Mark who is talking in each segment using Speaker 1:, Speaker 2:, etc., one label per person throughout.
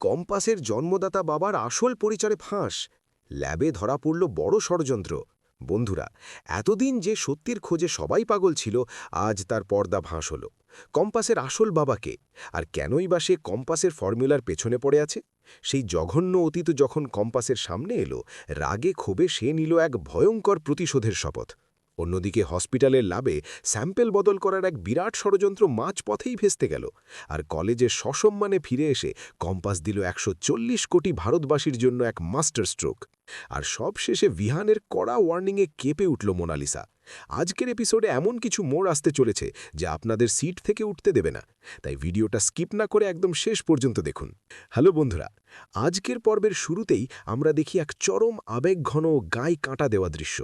Speaker 1: কম্পাসের জন্মদাতা বাবার আসল পরিচয়ে ফাঁস, ল্যাবে ধরা পড়ল বড় ষড়যন্ত্র। বন্ধুরা, এতদিন যে সত্যির খোঁজে সবাই পাগল ছিল, আজ তার পর্দা ফাঁস হলো। কম্পাসের আসল বাবাকে, আর কেনই বা সে কম্পাসের ফর্মুলার পেছনে পড়ে আছে? সেই জঘন্য অতীত যখন কম্পাসের সামনে এলো, রাগে ক্ষোভে সে নিল এক ভয়ঙ্কর প্রতিশোধের শপথ। অন্যদিকে হসপিটালের ল্যাবে স্যাম্পেল বদল করার এক বিরাট ষড়যন্ত্র মাঝপথেই ভেস্তে গেল। আর কলেজে সসম্মানে ফিরে এসে কম্পাস দিল ১৪০ কোটি ভারতবাসীর জন্য এক মাস্টার স্ট্রোক। আর সব শেষে ভিহানের কড়া ওয়ার্নিংয়ে কেঁপে উঠল মোনালিসা। আজকের এপিসোডে এমন কিছু মোড় আসতে চলেছে যে আপনাদের সিট থেকে উঠতে দেবে না, তাই ভিডিওটা স্কিপ না করে একদম শেষ পর্যন্ত দেখুন। হ্যালো বন্ধুরা, আজকের পর্বের শুরুতেই আমরা দেখি এক চরম আবেগঘন ও গায়ে কাঁটা দেওয়া দৃশ্য।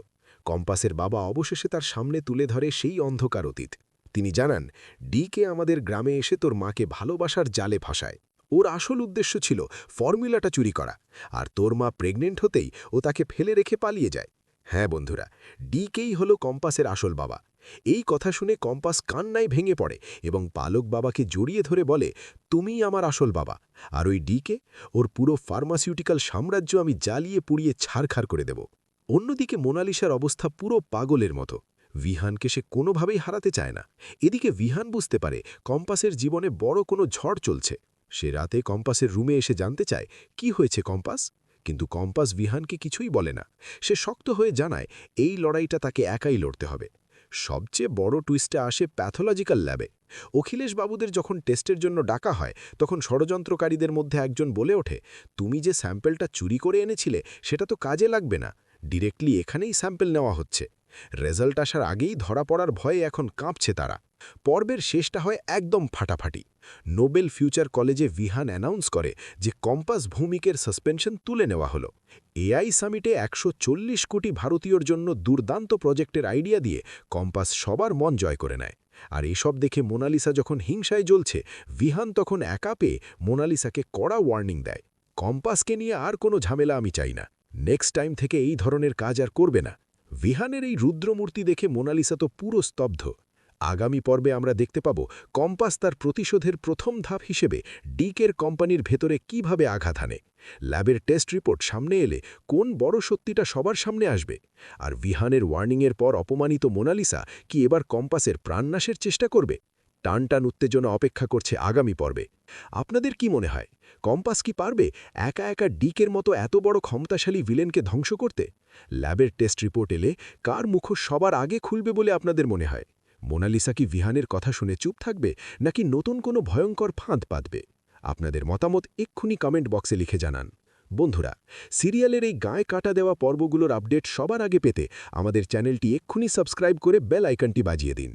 Speaker 1: কম্পাসের বাবা অবশেষে তার সামনে তুলে ধরে সেই অন্ধকার অতীত। তিনি জানান, ডিকে আমাদের গ্রামে এসে তোর মাকে ভালোবাসার জালে ফাঁসায়। ওর আসল উদ্দেশ্য ছিল ফর্মুলাটা চুরি করা, আর তোর মা প্রেগনেন্ট হতেই ও তাকে ফেলে রেখে পালিয়ে যায়। হ্যাঁ বন্ধুরা, ডিকেই হলো কম্পাসের আসল বাবা। এই কথা শুনে কম্পাস কান্নায় ভেঙে পড়ে এবং পালক বাবাকে জড়িয়ে ধরে বলে, তুমিই আমার আসল বাবা। আর ওই ডিকে, ওর পুরো ফার্মাসিউটিক্যাল সাম্রাজ্য আমি জ্বালিয়ে পুড়িয়ে ছারখার করে দেব। অন্যদিকে মোনালিসার অবস্থা পুরো পাগলের মতো। ভিহানকে সে কোনোভাবেই হারাতে চায় না। এদিকে ভিহান বুঝতে পারে কম্পাসের জীবনে বড় কোনো ঝড় চলছে। সে রাতে কম্পাসের রুমে এসে জানতে চায়, কি হয়েছে কম্পাস? কিন্তু কম্পাস ভিহানকে কিছুই বলে না। সে শক্ত হয়ে জানায় এই লড়াইটা তাকে একাই লড়তে হবে। সবচেয়ে বড় টুইস্টে আসে প্যাথোলজিক্যাল ল্যাবে। অখিলেশ বাবুদের যখন টেস্টের জন্য ডাকা হয়, তখন ষড়যন্ত্রকারীদের মধ্যে একজন বলে ওঠে, তুমি যে স্যাম্পেলটা চুরি করে এনেছিলে সেটা তো কাজে লাগবে না, ডিরেক্টলি এখানেই স্যাম্পেল নেওয়া হচ্ছে। রেজাল্ট আসার আগেই ধরা পড়ার ভয়ে এখন কাঁপছে তারা। পর্বের শেষটা হয় একদম ফাটাফাটি। নোবেল ফিউচার কলেজে ভিহান অ্যানাউন্স করে যে কম্পাস ভৌমিকের সাসপেনশন তুলে নেওয়া হলো। এআই সামিটে ১৪০ কোটি ভারতীয়র জন্য দুর্দান্ত প্রজেক্টের আইডিয়া দিয়ে কম্পাস সবার মন জয় করে নেয়। আর এসব দেখে মোনালিসা যখন হিংসায় জ্বলছে, ভিহান তখন একা পেয়ে মোনালিসাকে কড়া ওয়ার্নিং দেয়, কম্পাসকে নিয়ে আর কোনো ঝামেলা আমি চাই না। নেক্সট টাইম থেকে এই ধরনের কাজ আর করবে না। ভিহানের এই রুদ্রমূর্তি দেখে মোনালিসা তো পুরো স্তব্ধ। আগামী পর্বে আমরা দেখতে পাব কম্পাস তার প্রতিশোধের প্রথম ধাপ হিসেবে ডিকের কোম্পানির ভেতরে কিভাবে আঘাত হানে। ল্যাবের টেস্ট রিপোর্ট সামনে এলে কোন বড় সত্যিটা সবার সামনে আসবে। আর ভিহানের ওয়ার্নিংয়ের পর অপমানিত মোনালিসা কি এবার কম্পাসের প্রাণনাশের চেষ্টা করবে? টান টান উত্তেজনা অপেক্ষা করছে আগামী পর্বে। আপনাদের কি মনে হয়, কম্পাস কি পারবে একা একা ডিকের মতো এত বড় ক্ষমতাশালী ভিলেনকে ধ্বংস করতে? ল্যাবের টেস্ট রিপোর্ট এলে কার মুখোশ সবার আগে খুলবে বলে আপনাদের মনে হয়? মোনালিসা কি ভিহানের কথা শুনে চুপ থাকবে, নাকি নতুন কোনো ভয়ঙ্কর ফাঁদ পাতবে? আপনাদের মতামত এক্ষুনি কমেন্ট বক্সে লিখে জানান। বন্ধুরা, সিরিয়ালের এই গায়ে কাটা দেওয়া পর্বগুলোর আপডেট সবার আগে পেতে আমাদের চ্যানেলটি এক্ষুনি সাবস্ক্রাইব করে বেল আইকনটি বাজিয়ে দিন।